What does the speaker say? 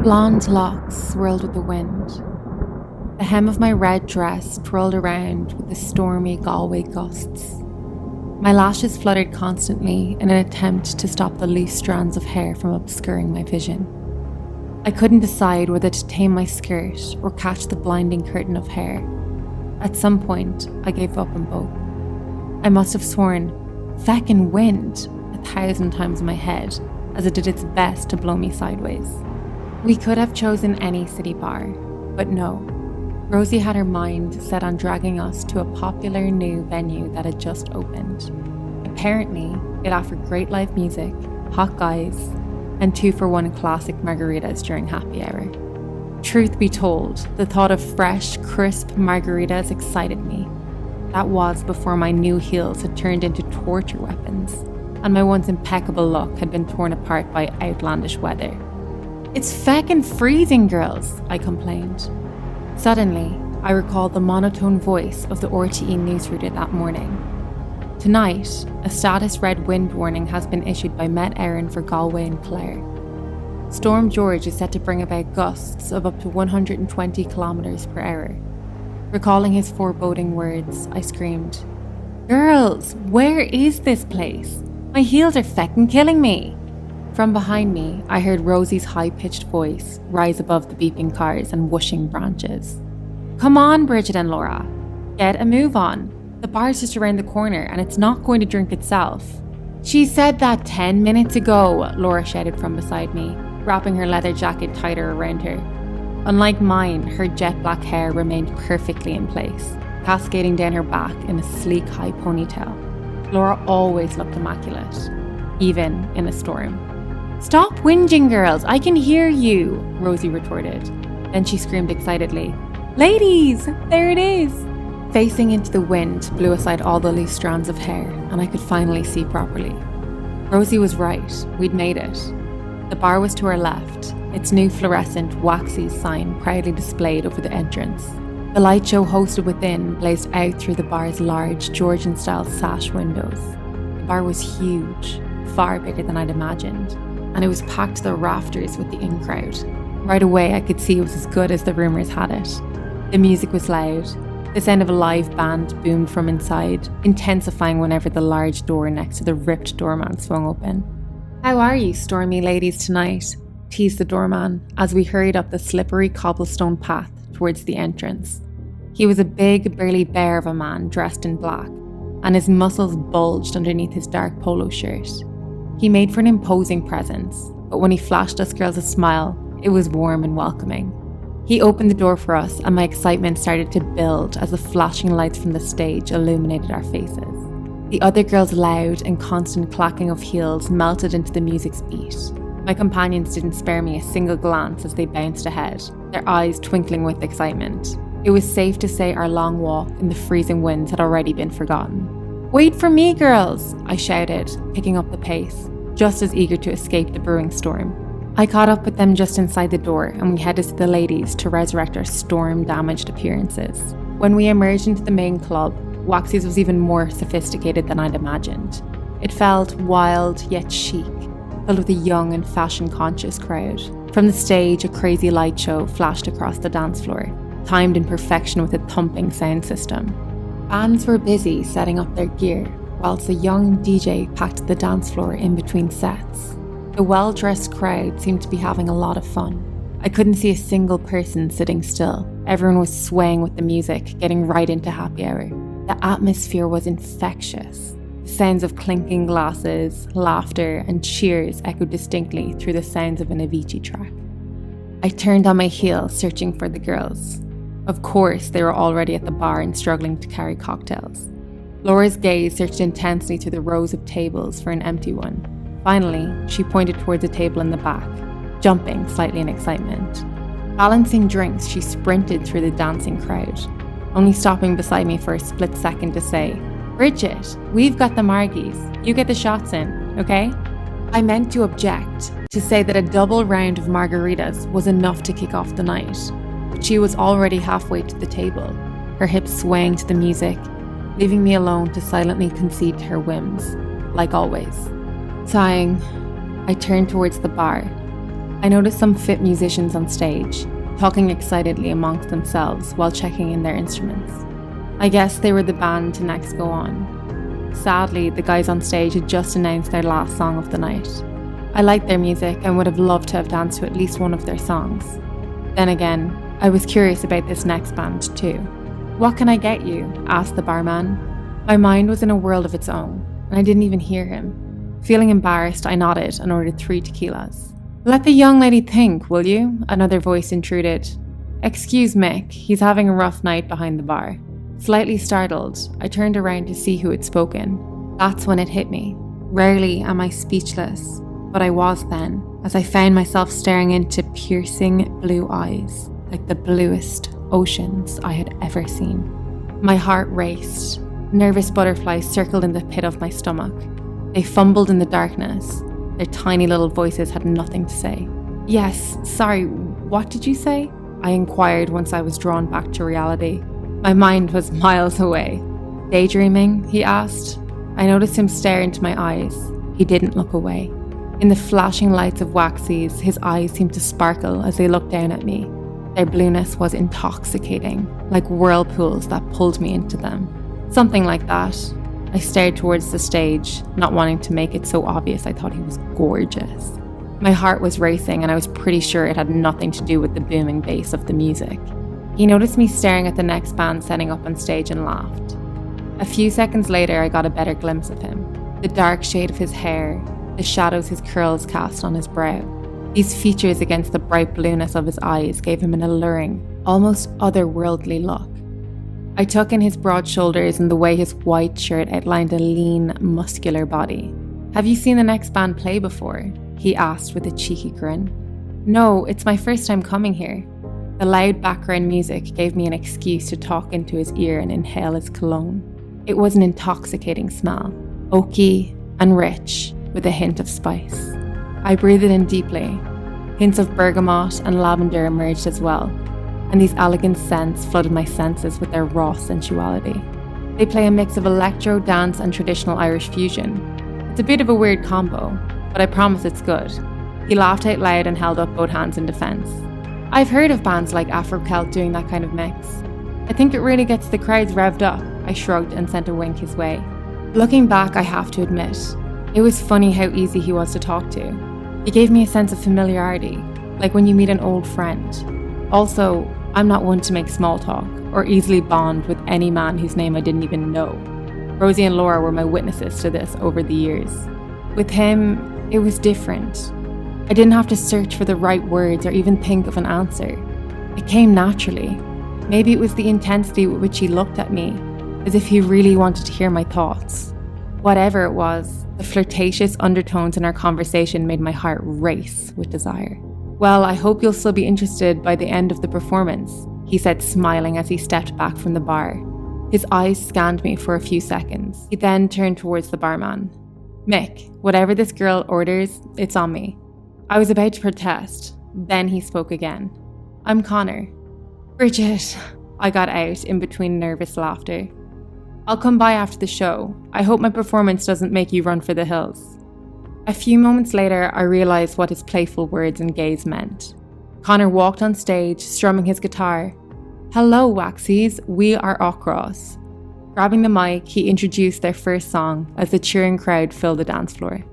Blonde locks swirled with the wind. The hem of my red dress twirled around with the stormy Galway gusts. My lashes fluttered constantly in an attempt to stop the loose strands of hair from obscuring my vision. I couldn't decide whether to tame my skirt or catch the blinding curtain of hair. At some point, I gave up on both. I must have sworn, "Feckin' wind," 1,000 times in my head, as it did its best to blow me sideways. We could have chosen any city bar, but no. Rosie had her mind set on dragging us to a popular new venue that had just opened. Apparently, it offered great live music, hot guys, and 2-for-1 classic margaritas during happy hour. Truth be told, the thought of fresh, crisp margaritas excited me. That was before my new heels had turned into torture weapons, and my once impeccable look had been torn apart by outlandish weather. "It's feckin' freezing, girls," I complained. Suddenly, I recalled the monotone voice of the RTE newsreader that morning. Tonight, a status red wind warning has been issued by Met Éireann for Galway and Clare. Storm George is set to bring about gusts of up to 120 kilometers per hour. Recalling his foreboding words, I screamed, "Girls, where is this place? My heels are feckin' killing me!" From behind me, I heard Rosie's high-pitched voice rise above the beeping cars and whooshing branches. "Come on, Bridget and Laura. Get a move on. The bar's just around the corner and it's not going to drink itself." "She said that 10 minutes ago," Laura shouted from beside me, wrapping her leather jacket tighter around her. Unlike mine, her jet black hair remained perfectly in place, cascading down her back in a sleek high ponytail. Laura always looked immaculate, even in a storm. "Stop whinging, girls, I can hear you," Rosie retorted. Then she screamed excitedly, "Ladies, there it is!" Facing into the wind blew aside all the loose strands of hair, and I could finally see properly. Rosie was right, we'd made it. The bar was to our left, its new fluorescent waxy sign proudly displayed over the entrance. The light show hosted within blazed out through the bar's large Georgian-style sash windows. The bar was huge, far bigger than I'd imagined, and it was packed to the rafters with the in-crowd. Right away I could see it was as good as the rumours had it. The music was loud. The sound of a live band boomed from inside, intensifying whenever the large door next to the ripped doorman swung open. "How are you, stormy ladies, tonight?" teased the doorman as we hurried up the slippery cobblestone path towards the entrance. He was a big, burly bear of a man dressed in black, and his muscles bulged underneath his dark polo shirt. He made for an imposing presence, but when he flashed us girls a smile, it was warm and welcoming. He opened the door for us, and my excitement started to build as the flashing lights from the stage illuminated our faces. The other girls' loud and constant clacking of heels melted into the music's beat. My companions didn't spare me a single glance as they bounced ahead, their eyes twinkling with excitement. It was safe to say our long walk in the freezing winds had already been forgotten. "Wait for me, girls!" I shouted, picking up the pace, just as eager to escape the brewing storm. I caught up with them just inside the door, and we headed to the ladies to resurrect our storm-damaged appearances. When we emerged into the main club, Waxy's was even more sophisticated than I'd imagined. It felt wild yet chic, filled with a young and fashion-conscious crowd. From the stage, a crazy light show flashed across the dance floor, timed in perfection with a thumping sound system. Bands were busy setting up their gear, whilst a young DJ packed the dance floor in between sets. The well-dressed crowd seemed to be having a lot of fun. I couldn't see a single person sitting still. Everyone was swaying with the music, getting right into happy hour. The atmosphere was infectious. The sounds of clinking glasses, laughter, and cheers echoed distinctly through the sounds of an Avicii track. I turned on my heel, searching for the girls. Of course, they were already at the bar and struggling to carry cocktails. Laura's gaze searched intensely through the rows of tables for an empty one. Finally, she pointed towards a table in the back, jumping slightly in excitement. Balancing drinks, she sprinted through the dancing crowd, only stopping beside me for a split second to say, "Bridget, we've got the margies. You get the shots in, okay?" I meant to object, to say that a double round of margaritas was enough to kick off the night, but she was already halfway to the table, her hips swaying to the music, leaving me alone to silently concede to her whims, like always. Sighing, I turned towards the bar. I noticed some fit musicians on stage, talking excitedly amongst themselves while checking in their instruments. I guess they were the band to next go on. Sadly, the guys on stage had just announced their last song of the night. I liked their music and would have loved to have danced to at least one of their songs. Then again, I was curious about this next band too. "What can I get you?" asked the barman. My mind was in a world of its own, and I didn't even hear him. Feeling embarrassed, I nodded and ordered 3 tequilas. "Let the young lady think, will you?" Another voice intruded. "Excuse Mick, he's having a rough night behind the bar." Slightly startled, I turned around to see who had spoken. That's when it hit me. Rarely am I speechless, but I was then, as I found myself staring into piercing blue eyes, like the bluest oceans I had ever seen. My heart raced. Nervous butterflies circled in the pit of my stomach. They fumbled in the darkness. Their tiny little voices had nothing to say. "Yes, sorry, what did you say?" I inquired once I was drawn back to reality. My mind was miles away. "Daydreaming?" he asked. I noticed him stare into my eyes. He didn't look away. In the flashing lights of Waxies, his eyes seemed to sparkle as they looked down at me. Their blueness was intoxicating, like whirlpools that pulled me into them. Something like that. I stared towards the stage, not wanting to make it so obvious I thought he was gorgeous. My heart was racing and I was pretty sure it had nothing to do with the booming bass of the music. He noticed me staring at the next band setting up on stage and laughed. A few seconds later, I got a better glimpse of him. The dark shade of his hair, the shadows his curls cast on his brow. These features against the bright blueness of his eyes gave him an alluring, almost otherworldly look. I took in his broad shoulders and the way his white shirt outlined a lean, muscular body. "Have you seen the next band play before?" he asked with a cheeky grin. "No, it's my first time coming here." The loud background music gave me an excuse to talk into his ear and inhale his cologne. It was an intoxicating smell, oaky and rich, with a hint of spice. I breathed in deeply. Hints of bergamot and lavender emerged as well, and these elegant scents flooded my senses with their raw sensuality. They play a mix of electro, dance, and traditional Irish fusion. It's a bit of a weird combo, but I promise it's good. He laughed out loud and held up both hands in defense. I've heard of bands like Afro-Celt doing that kind of mix. I think it really gets the crowds revved up. I shrugged and sent a wink his way. Looking back, I have to admit, it was funny how easy he was to talk to. He gave me a sense of familiarity, like when you meet an old friend. Also, I'm not one to make small talk or easily bond with any man whose name I didn't even know. Rosie and Laura were my witnesses to this over the years. With him, it was different. I didn't have to search for the right words or even think of an answer. It came naturally. Maybe it was the intensity with which he looked at me, as if he really wanted to hear my thoughts. Whatever it was, the flirtatious undertones in our conversation made my heart race with desire. "Well, I hope you'll still be interested by the end of the performance," he said, smiling as he stepped back from the bar. His eyes scanned me for a few seconds. He then turned towards the barman. "Mick, whatever this girl orders, it's on me." I was about to protest. Then he spoke again. "I'm Connor." "Bridget," I got out in between nervous laughter. "I'll come by after the show. I hope my performance doesn't make you run for the hills." A few moments later, I realised what his playful words and gaze meant. Connor walked on stage, strumming his guitar. "Hello, Waxies, we are Ocross." Grabbing the mic, he introduced their first song as the cheering crowd filled the dance floor.